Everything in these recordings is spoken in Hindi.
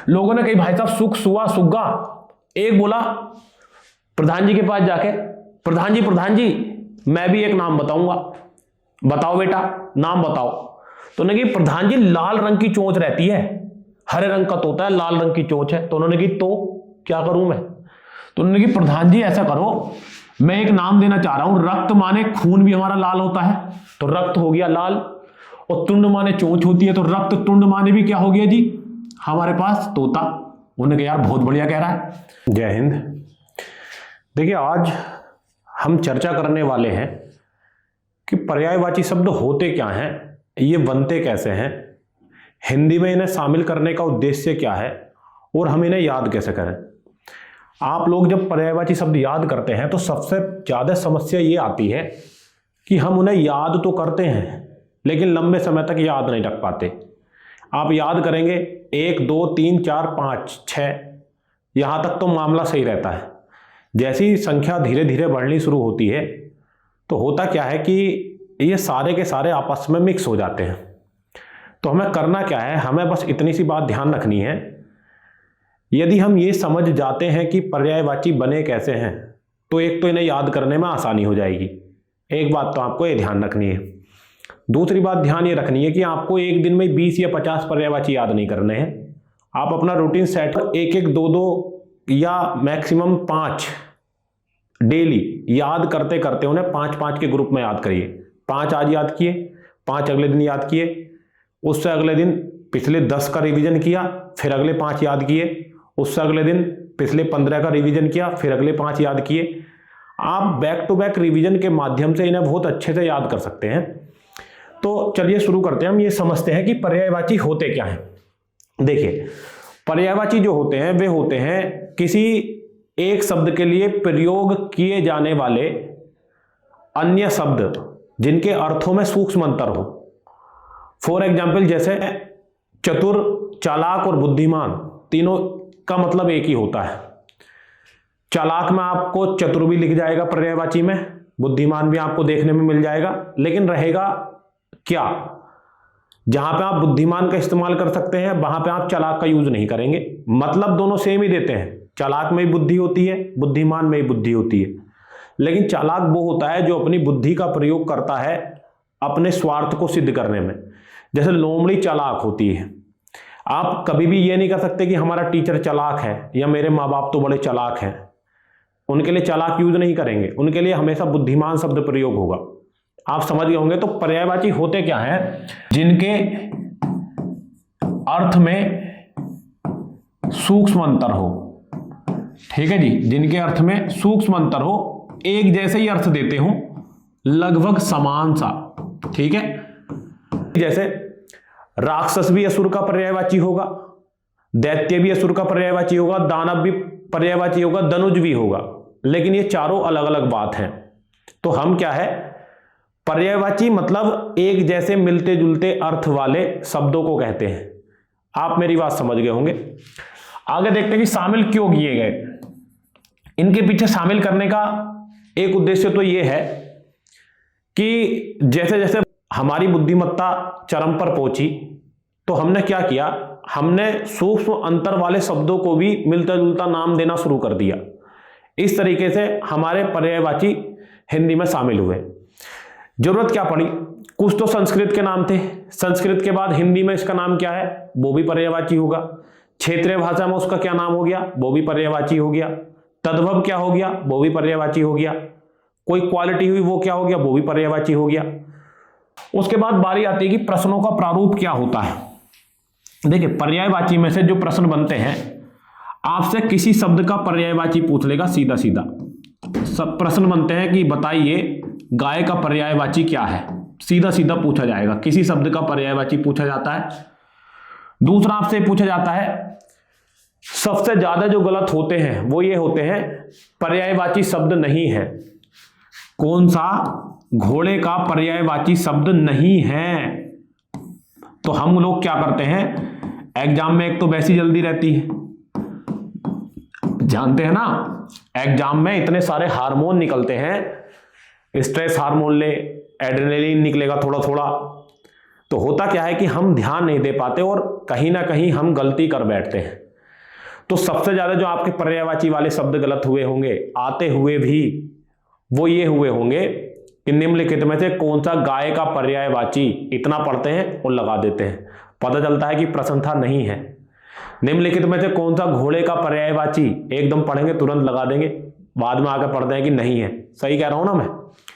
लोगों ने कही भाई साहब सुख सुआ सुग्गा। एक बोला प्रधान जी के पास जाके, प्रधान जी मैं भी एक नाम बताऊंगा, बताओ बेटा नाम बताओ। तो उन्होंने कही प्रधान जी लाल रंग की चोंच रहती है, हरे रंग का तोता है, लाल रंग की चोंच है। तो उन्होंने कही तो क्या करूं मैं? तो उन्होंने कही प्रधान जी ऐसा करो, मैं एक नाम देना चाह रहा हूं, रक्त माने खून भी हमारा लाल होता है तो रक्त हो गया लाल, और तुंड माने चोंच होती है तो रक्त तुंड माने भी क्या हो गया जी हमारे पास तोता। उन्होंने कहा यार बहुत बढ़िया कह रहा है। जय हिंद। देखिए आज हम चर्चा करने वाले हैं कि पर्यायवाची शब्द होते क्या हैं, ये बनते कैसे हैं, हिंदी में इन्हें शामिल करने का उद्देश्य क्या है और हम इन्हें याद कैसे करें। आप लोग जब पर्यायवाची शब्द याद करते हैं तो सबसे ज़्यादा समस्या ये आती है कि हम उन्हें याद तो करते हैं लेकिन लंबे समय तक याद नहीं रख पाते। आप याद करेंगे 1 2 3 4 5 6 यहाँ तक तो मामला सही रहता है। जैसी संख्या धीरे धीरे बढ़नी शुरू होती है तो होता क्या है कि ये सारे के सारे आपस में मिक्स हो जाते हैं। तो हमें करना क्या है, हमें बस इतनी सी बात ध्यान रखनी है, यदि हम ये समझ जाते हैं कि पर्यायवाची बने कैसे हैं तो एक तो इन्हें याद करने में आसानी हो जाएगी। एक बात तो आपको ये ध्यान रखनी है। दूसरी बात ध्यान ये रखनी है कि आपको एक दिन में 20 या 50 पर्यायवाची याद नहीं करने हैं। आप अपना रूटीन सेट कर 1 2 2 या मैक्सिमम 5 डेली याद करते करते उन्हें 5 के ग्रुप में याद करिए। 5 आज याद किए, 5 अगले दिन याद किए, उससे अगले दिन पिछले 10 का रिवीजन किया, फिर अगले 5 याद किए, उससे अगले दिन पिछले 15 का रिवीजन किया, फिर अगले 5 याद किए। आप बैक टू बैक रिवीजन के माध्यम से इन्हें बहुत अच्छे से याद कर सकते हैं। तो चलिए शुरू करते हैं। हम ये समझते हैं कि पर्यायवाची होते क्या हैं। देखिए पर्यायवाची जो होते हैं वे होते हैं किसी एक शब्द के लिए प्रयोग किए जाने वाले अन्य शब्द जिनके अर्थों में सूक्ष्म अंतर हो। फॉर एग्जाम्पल जैसे चतुर, चालाक और बुद्धिमान, तीनों का मतलब एक ही होता है। चालाक में आपको चतुर भी लिख जाएगा पर्यायवाची में, बुद्धिमान भी आपको देखने में मिल जाएगा, लेकिन रहेगा क्या, जहां पे आप बुद्धिमान का इस्तेमाल कर सकते हैं वहां पे आप चालाक का यूज नहीं करेंगे। मतलब दोनों सेम ही देते हैं, चालाक में ही बुद्धि होती है, बुद्धिमान में ही बुद्धि होती है, लेकिन चालाक वो होता है जो अपनी बुद्धि का प्रयोग करता है अपने स्वार्थ को सिद्ध करने में। जैसे लोमड़ी चालाक होती है। आप कभी भी ये नहीं कर सकते कि हमारा टीचर चालाक है या मेरे माँ बाप तो बड़े चालाक हैं, उनके लिए चालाक यूज नहीं करेंगे, उनके लिए हमेशा बुद्धिमान शब्द प्रयोग होगा। आप समझ गए होंगे। तो पर्यायवाची होते क्या हैं, जिनके अर्थ में सूक्ष्म अंतर हो। ठीक है जी, जिनके अर्थ में सूक्ष्म अंतर हो, एक जैसे ही अर्थ देते हो, लगभग समान सा। ठीक है, जैसे राक्षस भी असुर का पर्यायवाची होगा, दैत्य भी असुर का पर्यायवाची होगा, दानव भी पर्यायवाची होगा, धनुज भी होगा, लेकिन ये चारों अलग अलग बात हैं। तो हम क्या है, पर्यायवाची मतलब एक जैसे मिलते जुलते अर्थ वाले शब्दों को कहते हैं। आप मेरी बात समझ गए होंगे। आगे देखते हैं कि शामिल क्यों किए गए। इनके पीछे शामिल करने का एक उद्देश्य तो यह है कि जैसे जैसे हमारी बुद्धिमत्ता चरम पर पहुंची तो हमने क्या किया, हमने सूक्ष्म अंतर वाले शब्दों को भी मिलता जुलता नाम देना शुरू कर दिया। इस तरीके से हमारे पर्यायवाची हिंदी में शामिल हुए। जरूरत क्या पड़ी, कुछ तो संस्कृत के नाम थे, संस्कृत के बाद हिंदी में इसका नाम क्या है वो भी पर्यायवाची होगा। क्षेत्रीय भाषा में उसका क्या नाम हो गया वो भी पर्यायवाची हो गया। तद्भव क्या हो गया वो भी पर्यायवाची हो गया। कोई क्वालिटी हुई वो क्या हो गया वो भी पर्यायवाची हो गया। उसके बाद बारी आती है कि प्रश्नों का प्रारूप क्या होता है। देखिए पर्यायवाची में से जो प्रश्न बनते हैं, आपसे किसी शब्द का पर्यायवाची पूछ लेगा सीधा सीधा। सब प्रश्न बनते हैं कि बताइए गाय का पर्यायवाची क्या है, सीधा सीधा पूछा जाएगा, किसी शब्द का पर्यायवाची पूछा जाता है। दूसरा आपसे पूछा जाता है, सबसे ज्यादा जो गलत होते हैं वो ये होते हैं पर्यायवाची शब्द नहीं है। कौन सा, घोड़े का पर्यायवाची शब्द नहीं है। तो हम लोग क्या करते हैं, एग्जाम में एक तो वैसी जल्दी रहती है, जानते हैं ना, एग्जाम में इतने सारे हार्मोन निकलते हैं, स्ट्रेस हार्मोन ले, एड्रेनलिन निकलेगा थोड़ा थोड़ा। तो होता क्या है कि हम ध्यान नहीं दे पाते और कहीं ना कहीं हम गलती कर बैठते हैं। तो सबसे ज्यादा जो आपके पर्यायवाची वाले शब्द गलत हुए होंगे आते हुए भी वो ये हुए होंगे कि निम्नलिखित में से कौन सा गाय का पर्यायवाची, इतना पढ़ते हैं और लगा देते हैं, पता चलता है कि प्रश्न था नहीं है। निम्नलिखित में से कौन सा घोड़े का पर्यायवाची, एकदम पढ़ेंगे तुरंत लगा देंगे, बाद में आकर पढ़ते हैं कि नहीं है। सही कह रहा हूं ना मैं?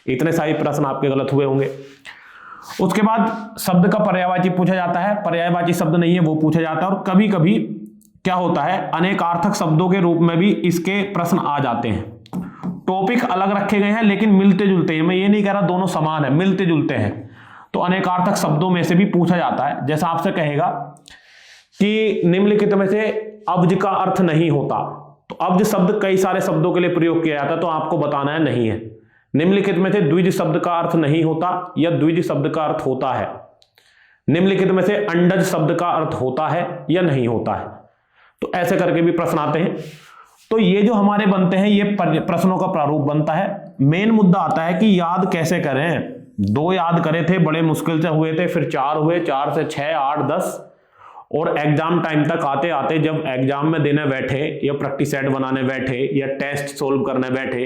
इतने सारे प्रश्न आपके गलत हुए होंगे। उसके बाद शब्द का पर्यायवाची पूछा जाता है, पर्यायवाची शब्द नहीं है वो पूछा जाता है। और कभी कभी क्या होता है, अनेकार्थक शब्दों के रूप में भी इसके प्रश्न आ जाते हैं। टॉपिक अलग रखे गए हैं लेकिन मिलते जुलते हैं, मैं ये नहीं कह रहा दोनों समान है, मिलते जुलते हैं। तो अनेकार्थक शब्दों में से भी पूछा जाता है। जैसा आपसे कहेगा कि निम्नलिखित में से अब्ज का अर्थ नहीं होता, तो अब्ज शब्द कई सारे शब्दों के लिए प्रयोग किया जाता है, तो आपको बताना है नहीं है। निम्नलिखित में से द्विज शब्द का अर्थ नहीं होता या द्विज शब्द का अर्थ होता है। निम्नलिखित में से अंडज शब्द का अर्थ होता है या नहीं होता है। तो ऐसे करके भी प्रश्न आते हैं। तो ये जो हमारे बनते हैं ये प्रश्नों का प्रारूप बनता है। मेन मुद्दा आता है कि याद कैसे करें। 2 याद करे थे, बड़े मुश्किल से हुए थे, फिर 4 हुए, 4 से 6, 8, 10, और एग्जाम टाइम तक आते आते जब एग्जाम में देने बैठे या प्रैक्टिस सेट बनाने बैठे या टेस्ट सोल्व करने बैठे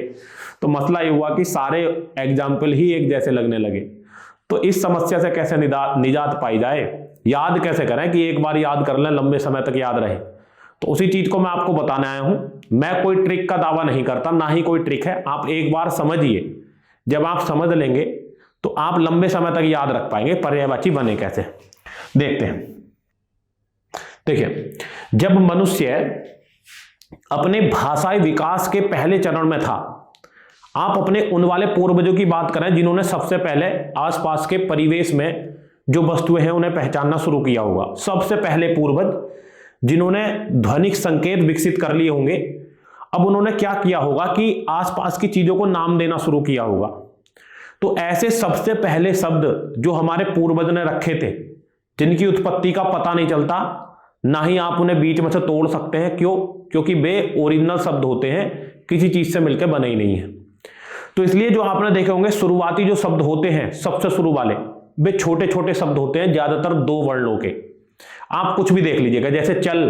तो मसला ये हुआ कि सारे एग्जाम्पल ही एक जैसे लगने लगे। तो इस समस्या से कैसे निजात पाई जाए, याद कैसे करें कि एक बार याद कर लें, लंबे समय तक याद रहे। तो उसी चीज को मैं आपको बताने आया हूं। मैं कोई ट्रिक का दावा नहीं करता, ना ही कोई ट्रिक है। आप एक बार समझिए, जब आप समझ लेंगे तो आप लंबे समय तक याद रख पाएंगे पर्यायवाची बने कैसे। देखते हैं। देखिए, जब मनुष्य अपने भाषाई विकास के पहले चरण में था, आप अपने उन वाले पूर्वजों की बात करें जिन्होंने सबसे पहले आसपास के परिवेश में जो वस्तुएं हैं उन्हें पहचानना शुरू किया होगा। सबसे पहले पूर्वज जिन्होंने ध्वनिक संकेत विकसित कर लिए होंगे, अब उन्होंने क्या किया होगा कि आसपास की चीजों को नाम देना शुरू किया होगा। तो ऐसे सबसे पहले शब्द जो हमारे पूर्वज ने रखे थे, जिनकी उत्पत्ति का पता नहीं चलता, ना ही आप उन्हें बीच में से तोड़ सकते हैं। क्यों? क्योंकि वे ओरिजिनल शब्द होते हैं, किसी चीज से मिलकर बने ही नहीं है। तो इसलिए जो आपने देखे होंगे शुरुआती जो शब्द होते हैं सबसे शुरू वाले, वे छोटे छोटे शब्द होते हैं, ज्यादातर 2 वर्णों के। आप कुछ भी देख लीजिएगा, जैसे चल,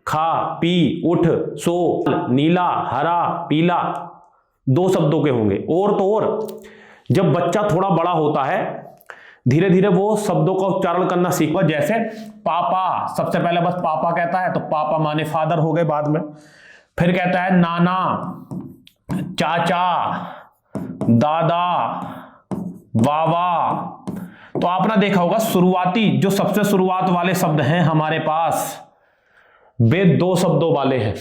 खा, पी, उठ, सो, नीला, हरा, पीला, 2 शब्दों के होंगे। और तो और जब बच्चा थोड़ा बड़ा होता है, धीरे धीरे वो शब्दों का उच्चारण करना सीखा। जैसे पापा, सबसे पहले बस पापा कहता है तो पापा माने फादर हो गए बाद में। फिर कहता है नाना, चाचा, दादा, बाबा। तो आपने देखा होगा शुरुआती जो सबसे शुरुआत वाले शब्द हैं हमारे पास, वे 2 शब्दों वाले हैं,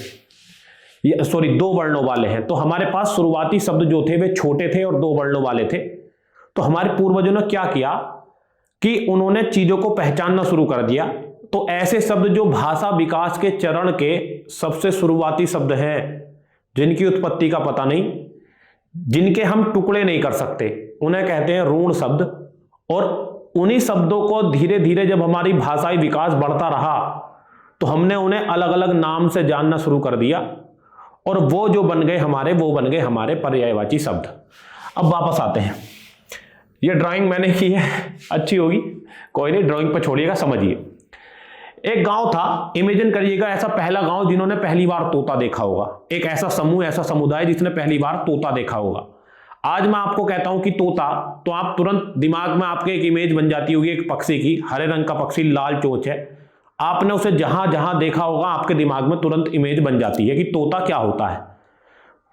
2 वर्णों वाले हैं। तो हमारे पास शुरुआती शब्द जो थे वे छोटे थे और 2 वर्णों वाले थे। तो हमारे पूर्वजों ने क्या किया कि उन्होंने चीजों को पहचानना शुरू कर दिया। तो ऐसे शब्द जो भाषा विकास के चरण के सबसे शुरुआती शब्द हैं, जिनकी उत्पत्ति का पता नहीं, जिनके हम टुकड़े नहीं कर सकते, उन्हें कहते हैं रूढ़ शब्द। और उन्हीं शब्दों को धीरे धीरे जब हमारी भाषाई विकास बढ़ता रहा तो हमने उन्हें अलग अलग नाम से जानना शुरू कर दिया, और वो जो बन गए हमारे पर्यायवाची शब्द। अब वापस आते हैं। ये ड्राइंग मैंने की है, अच्छी होगी, कोई नहीं, ड्राइंग पर छोड़िएगा, समझिए। एक गांव था, इमेजिन करिएगा ऐसा पहला गांव जिन्होंने पहली बार तोता देखा होगा, एक ऐसा समूह, ऐसा समुदाय जिसने पहली बार तोता देखा होगा। आज मैं आपको कहता हूं कि तोता, तो आप तुरंत दिमाग में आपके एक इमेज बन जाती होगी एक पक्षी की, हरे रंग का पक्षी, लाल चोंच है। आपने उसे जहां जहां देखा होगा आपके दिमाग में तुरंत इमेज बन जाती है कि तोता क्या होता है।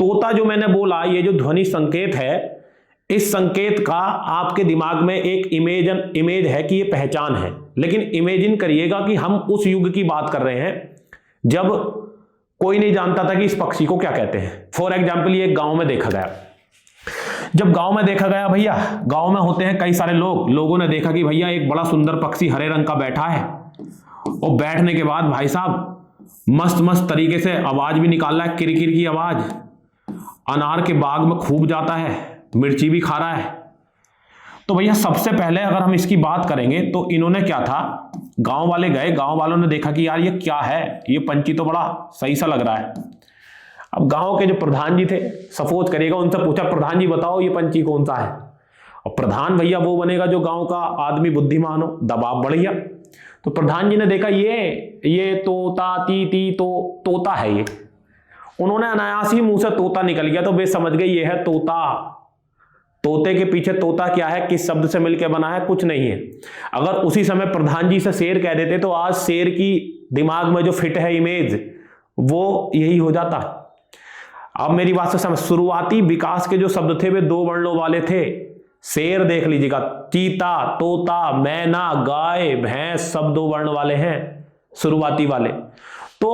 तोता जो मैंने बोला, ये जो ध्वनि संकेत है, इस संकेत का आपके दिमाग में एक इमेज है कि ये पहचान है। लेकिन इमेजिन करिएगा कि हम उस युग की बात कर रहे हैं जब कोई नहीं जानता था कि इस पक्षी को क्या कहते हैं। फॉर एग्जाम्पल, ये एक गांव में देखा गया। जब गांव में देखा गया, भैया गांव में होते हैं कई सारे लोगों ने देखा कि भैया एक बड़ा सुंदर पक्षी हरे रंग का बैठा है, और बैठने के बाद भाई साहब मस्त मस्त तरीके से आवाज भी निकाल रहा है, किरकिर की आवाज, अनार के बाग में खूब जाता है, मिर्ची भी खा रहा है। तो भैया सबसे पहले अगर हम इसकी बात करेंगे तो इन्होंने क्या था, गांव वाले गए, गांव वालों ने देखा कि यार ये क्या है, ये पंछी तो बड़ा सही सा लग रहा है। अब गांव के जो प्रधान जी थे, सपोज करिएगा, उनसे पूछा प्रधान जी बताओ ये पंछी कौन सा है। और प्रधान भैया वो बनेगा जो गांव का आदमी बुद्धिमान हो, दबाव बढ़ गया। तो प्रधान जी ने देखा ये तोता ती तो तोता है ये, उन्होंने अनायास ही मुंह से तोता निकल गया, तो वे समझ गए ये है तोता। तोते के पीछे तोता क्या है, किस शब्द से मिलकर बना है, कुछ नहीं है। अगर उसी समय प्रधान जी से शेर कह देते तो आज शेर की दिमाग में जो फिट है इमेज वो यही हो जाता। अब मेरी बात से समझ, शुरुआती विकास के जो शब्द थे वे 2 वर्णों वाले थे। शेर देख लीजिएगा, चीता, तोता, मैना, गाय, भैंस सब 2 वर्ण वाले हैं शुरुआती वाले। तो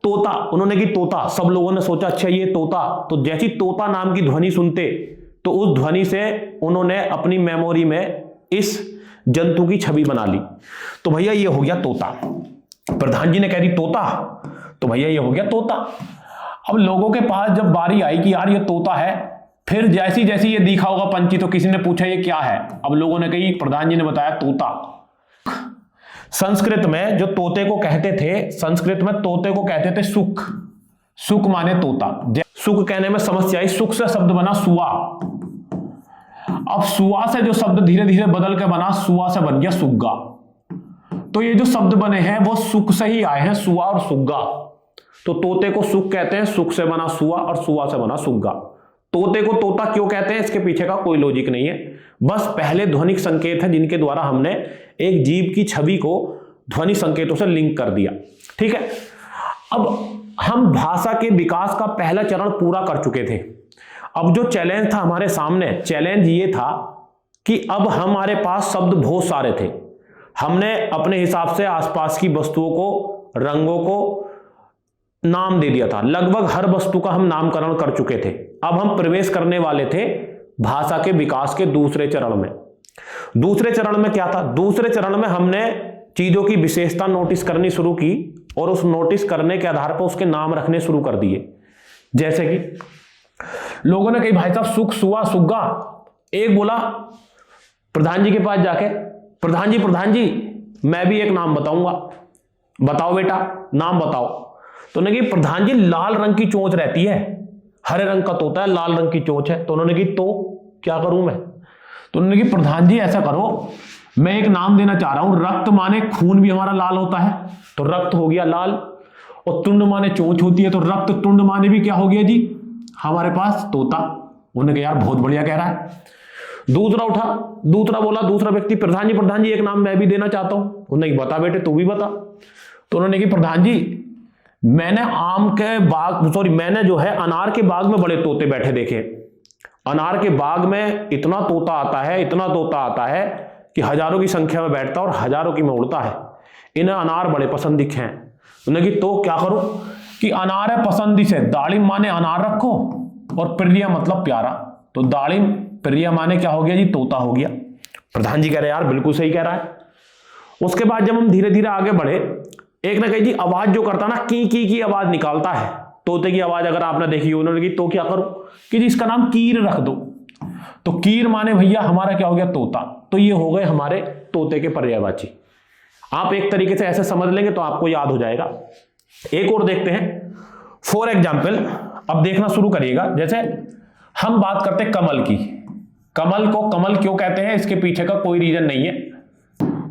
तोता, उन्होंने की तोता, सब लोगों ने सोचा अच्छा ये तोता, तो जैसी तोता नाम की ध्वनि सुनते तो उस ध्वनि से उन्होंने अपनी मेमोरी में इस जंतु की छवि बना ली। तो भैया ये हो गया तोता। प्रधान जी ने कह दी तोता, तो भैया ये हो गया तोता। अब लोगों के पास जब बारी आई कि यार ये तोता है, फिर जैसी जैसी ये दिखा होगा पंछी, तो किसी ने पूछा ये क्या है, अब लोगों ने कही, प्रधान जी ने बताया तोता। संस्कृत में जो तोते को कहते थे, संस्कृत में तोते को कहते थे सुख। सुख माने तोता। सुख कहने में समस्या आई, सुख से शब्द बना सुआ। अब सुआ से जो शब्द धीरे धीरे बदल के बना, सुआ से बन गया सुग्गा। तो ये जो शब्द बने हैं वो सुख से ही आए हैं, सुआ और सुग्गा। तो तोते को सुख कहते हैं, सुख से बना सुआ और सुआ से बना सुग्गा। तोते को तोता क्यों कहते हैं, इसके पीछे का कोई लॉजिक नहीं है, बस पहले ध्वनिक संकेत है जिनके द्वारा हमने एक जीव की छवि को ध्वनि संकेतों से लिंक कर दिया। ठीक है, अब हम भाषा के विकास का पहला चरण पूरा कर चुके थे। अब जो चैलेंज था हमारे सामने, चैलेंज ये था कि अब हमारे पास शब्द बहुत सारे थे। हमने अपने हिसाब से आसपास की वस्तुओं को, रंगों को नाम दे दिया था, लगभग हर वस्तु का हम नामकरण कर चुके थे। अब हम प्रवेश करने वाले थे भाषा के विकास के दूसरे चरण में। दूसरे चरण में क्या था, दूसरे चरण में हमने चीजों की विशेषता नोटिस करनी शुरू की और उस नोटिस करने के आधार पर उसके नाम रखने शुरू कर दिए। जैसे कि लोगों ने कही भाई साहब सुख, सुआ, सुग्गा। एक बोला प्रधान जी के पास जाके, प्रधान जी मैं भी एक नाम बताऊंगा, बताओ बेटा नाम बताओ। तो उन्होंने कही प्रधान जी लाल रंग की चोंच रहती है, हरे रंग का तोता है, लाल रंग की चोंच है। तो उन्होंने कही तो क्या करूं मैं। तो उन्होंने कही प्रधान जी ऐसा करो, मैं एक नाम देना चाह रहा हूं, रक्त माने खून भी हमारा लाल होता है, तो रक्त हो गया लाल, और तुंड माने चोंच होती है, तो रक्त तुंड माने भी क्या हो गया जी हमारे पास तोता। उन्होंने कहा यार बहुत बढ़िया कह रहा है। दूसरा उठा, दूसरा बोला, दूसरा व्यक्ति प्रधान जी एक नाम मैं भी देना चाहता हूं। उन्होंने बता बेटे तू भी बता। तो उन्होंने कहा प्रधान जी मैंने मैंने जो है अनार के बाग में बड़े तोते बैठे देखे। अनार के बाग में इतना तोता आता है, इतना तोता आता है कि हजारों की संख्या में बैठता और हजारों की में उड़ता है। इन्हें अनार बड़े पसंद दिखे हैं। उन्होंने कहा तो क्या करूं कि अनार है पसंदी से, दालिम माने अनार रखो और प्रिय मतलब प्यारा, तो दालिम प्रिय माने क्या हो गया जी तोता हो गया। प्रधान जी कह रहे यार बिल्कुल सही कह रहा है। उसके बाद जब हम धीरे धीरे आगे बढ़े, एक ने कही जी आवाज जो करता ना की आवाज निकालता है, तोते की आवाज अगर आपने देखी। उन्होंने कही तो क्या करो कि जी इसका नाम कीर रख दो। तो कीर माने भैया हमारा क्या हो गया तोता। तो ये हो गए हमारे तोते के पर्यायवाची। आप एक तरीके से ऐसे समझ लेंगे तो आपको याद हो जाएगा। एक और देखते हैं फॉर एग्जाम्पल, अब देखना शुरू करिएगा। जैसे हम बात करते हैं कमल की, कमल को कमल क्यों कहते हैं इसके पीछे का कोई रीजन नहीं है।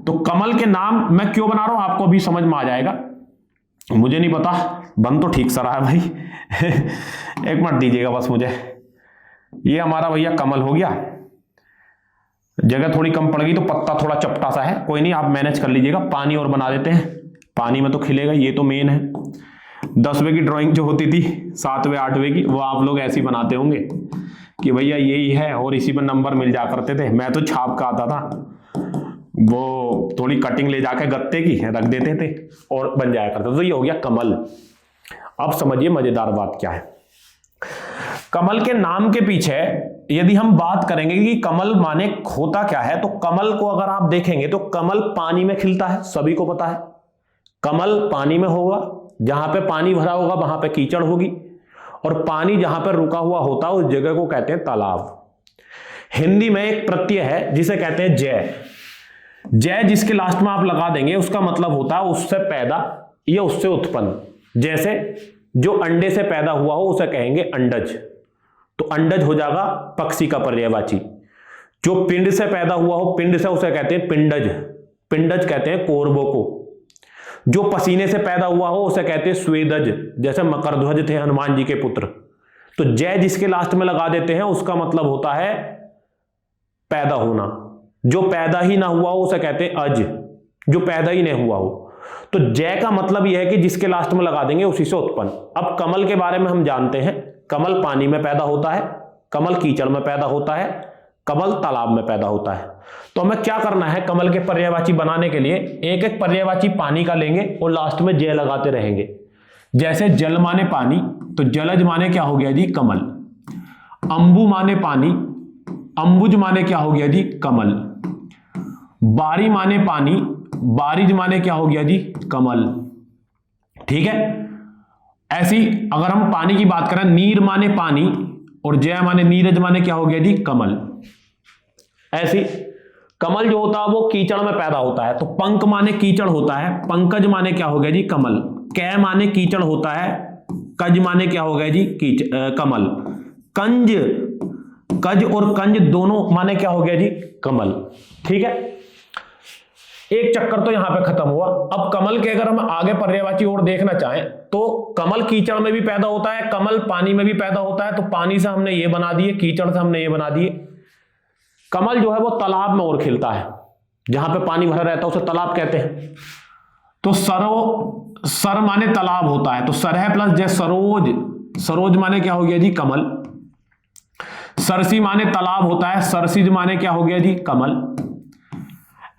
तो कमल के नाम मैं क्यों बना रहा हूं आपको अभी समझ में आ जाएगा, मुझे नहीं पता, बन तो ठीक सा रहा है भाई एक मिनट दीजिएगा बस मुझे। ये हमारा भैया कमल हो गया, जगह थोड़ी कम पड़ गई तो पत्ता थोड़ा चपटा सा है, कोई नहीं आप मैनेज कर लीजिएगा। पानी और बना देते हैं, पानी में तो खिलेगा, ये तो मेन है। 10वें की ड्राइंग जो होती थी 7वें 8वें की, वो आप लोग ऐसी बनाते होंगे कि भैया यही है और इसी पर नंबर मिल जा करते थे। मैं तो छाप का आता था, वो थोड़ी कटिंग ले जाके गत्ते की रख देते थे और बन जाया करता था। तो ये हो गया कमल। अब समझिए मजेदार बात क्या है। कमल के नाम के पीछे यदि हम बात करेंगे कि कमल माने होता क्या है, तो कमल को अगर आप देखेंगे तो कमल पानी में खिलता है, सभी को पता है। कमल पानी में होगा, जहां पे पानी भरा होगा वहां पे कीचड़ होगी, और पानी जहां पर रुका हुआ होता है उस जगह को कहते हैं तालाब। हिंदी में एक प्रत्यय है जिसे कहते हैं जय। जय जिसके लास्ट में आप लगा देंगे उसका मतलब होता है उससे पैदा या उससे उत्पन्न। जैसे जो अंडे से पैदा हुआ हो उसे कहेंगे अंडज, तो अंडज हो जाएगा पक्षी का पर्यायवाची। जो पिंड से पैदा हुआ हो, पिंड से, उसे कहते हैं पिंडज, पिंडज कहते हैं कौरवों को। जो पसीने से पैदा हुआ हो उसे कहते हैं स्वेदज, जैसे मकरध्वज थे हनुमान जी के पुत्र। तो जय जिसके लास्ट में लगा देते हैं उसका मतलब होता है पैदा होना। जो पैदा ही ना हुआ हो उसे कहते हैं अज, जो पैदा ही नहीं हुआ हो। तो जय का मतलब यह है कि जिसके लास्ट में लगा देंगे उसी से उत्पन्न। अब कमल के बारे में हम जानते हैं, कमल पानी में पैदा होता है, कमल कीचड़ में पैदा होता है, कमल तालाब में पैदा होता है। तो हमें क्या करना है, कमल के पर्यायवाची बनाने के लिए एक एक पर्यायवाची पानी का लेंगे और लास्ट में जय लगाते रहेंगे। जैसे जल माने पानी, तो जलज माने क्या हो गया जी कमल। अंबु माने पानी, अंबुज माने क्या हो गया जी कमल। बारी माने पानी, बारिज माने क्या हो गया जी कमल। ठीक है, ऐसी अगर हम पानी की बात करें, नीर माने पानी और जय माने नीरज माने क्या हो गया जी कमल। ऐसी कमल जो होता है वो कीचड़ में पैदा होता है, तो पंक माने कीचड़ होता है, पंकज माने क्या हो गया जी कमल। कै माने कीचड़ होता है, कज माने क्या हो गया जी कमल। कंज, कज और कंज दोनों माने क्या हो गया जी कमल। ठीक है, एक चक्कर तो यहां पे खत्म हुआ। अब कमल के अगर हम आगे पर्यायवाची और देखना चाहें तो कमल कीचड़ में भी पैदा होता है, कमल पानी में भी पैदा होता है। तो पानी से हमने ये बना दिए, कीचड़ से हमने ये बना दिए। कमल जो है वो तालाब में और खिलता है, जहां पे पानी भरा रहता है उसे तालाब कहते हैं। तो सर माने तालाब होता है, तो सरह प्लस जय सरोज, सरोज माने क्या हो गया जी कमल। सरसी माने तालाब होता है, सरसिज माने क्या हो गया जी कमल।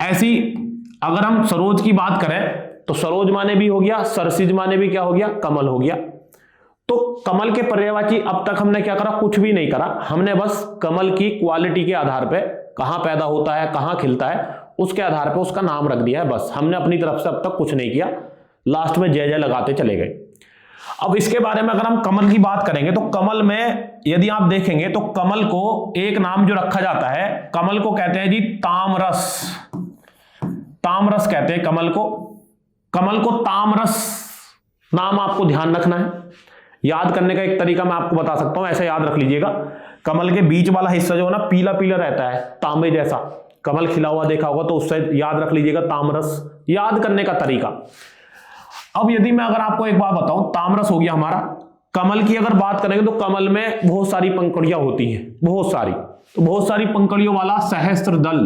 ऐसी अगर हम सरोज की बात करें तो सरोज माने भी हो गया, सरसिज माने भी क्या हो गया कमल हो गया। तो कमल के पर्यायवाची अब तक हमने क्या करा, कुछ भी नहीं करा। हमने बस कमल की क्वालिटी के आधार पे, कहां पैदा होता है कहां खिलता है, उसके आधार पे उसका नाम रख दिया है। बस हमने अपनी तरफ से अब तक कुछ नहीं किया, लास्ट में जय जय लगाते चले गए। अब इसके बारे में अगर हम कमल की बात करेंगे तो कमल में यदि आप देखेंगे तो कमल को एक नाम जो रखा जाता है, कमल को कहते हैं जी तामरस। तामरस कहते हैं कमल को। कमल को तामरस नाम आपको ध्यान रखना है। याद करने का एक तरीका मैं आपको बता सकता हूं, ऐसे याद रख लीजिएगा। कमल के बीच वाला हिस्सा जो है ना पीला पीला रहता है, तांबे जैसा। कमल खिला हुआ देखा होगा तो उससे याद रख लीजिएगा तामरस। याद करने का तरीका। अब यदि मैं अगर आपको एक बात बताऊं, तामरस हो गया हमारा। कमल की अगर बात करेंगे तो कमल में बहुत सारी पंखुड़ियां होती हैं, बहुत सारी। तो बहुत सारी पंखुड़ियों वाला सहस्त्र दल,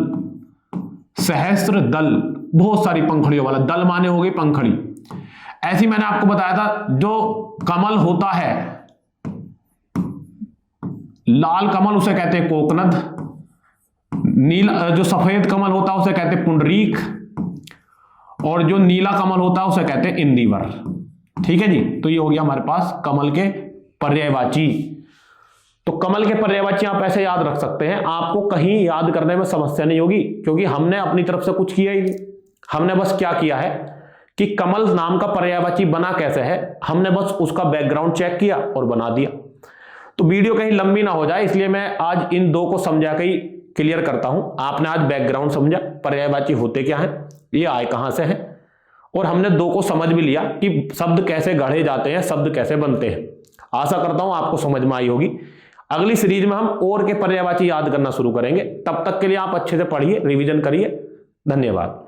सहस्त्र दल, बहुत सारी पंखुड़ियों वाला। दल माने हो गई पंखुड़ी। ऐसी मैंने आपको बताया था जो कमल होता है, लाल कमल उसे कहते हैं कोकनद, नीला जो सफेद कमल होता है उसे कहते हैं पुंडरीक, और जो नीला कमल होता है उसे कहते हैं इंदिवर। ठीक है जी, तो ये हो गया हमारे पास कमल के पर्यायवाची। तो कमल के पर्यायवाची आप ऐसे याद रख सकते हैं, आपको कहीं याद करने में समस्या नहीं होगी, क्योंकि हमने अपनी तरफ से कुछ किया ही नहीं। हमने बस क्या किया है कि कमल नाम का पर्यायवाची बना कैसे है, हमने बस उसका बैकग्राउंड चेक किया और बना दिया। तो वीडियो कहीं लंबी ना हो जाए, इसलिए मैं आज इन दो को समझा के ही क्लियर करता हूं। आपने आज बैकग्राउंड समझा, पर्यायवाची होते क्या हैं, ये आए कहां से हैं, और हमने दो को समझ भी लिया कि शब्द कैसे गढ़े जाते हैं, शब्द कैसे बनते हैं। आशा करता हूं आपको समझ में आई होगी। अगली सीरीज में हम और के पर्यायवाची याद करना शुरू करेंगे। तब तक के लिए आप अच्छे से पढ़िए, रिवीजन करिए। धन्यवाद।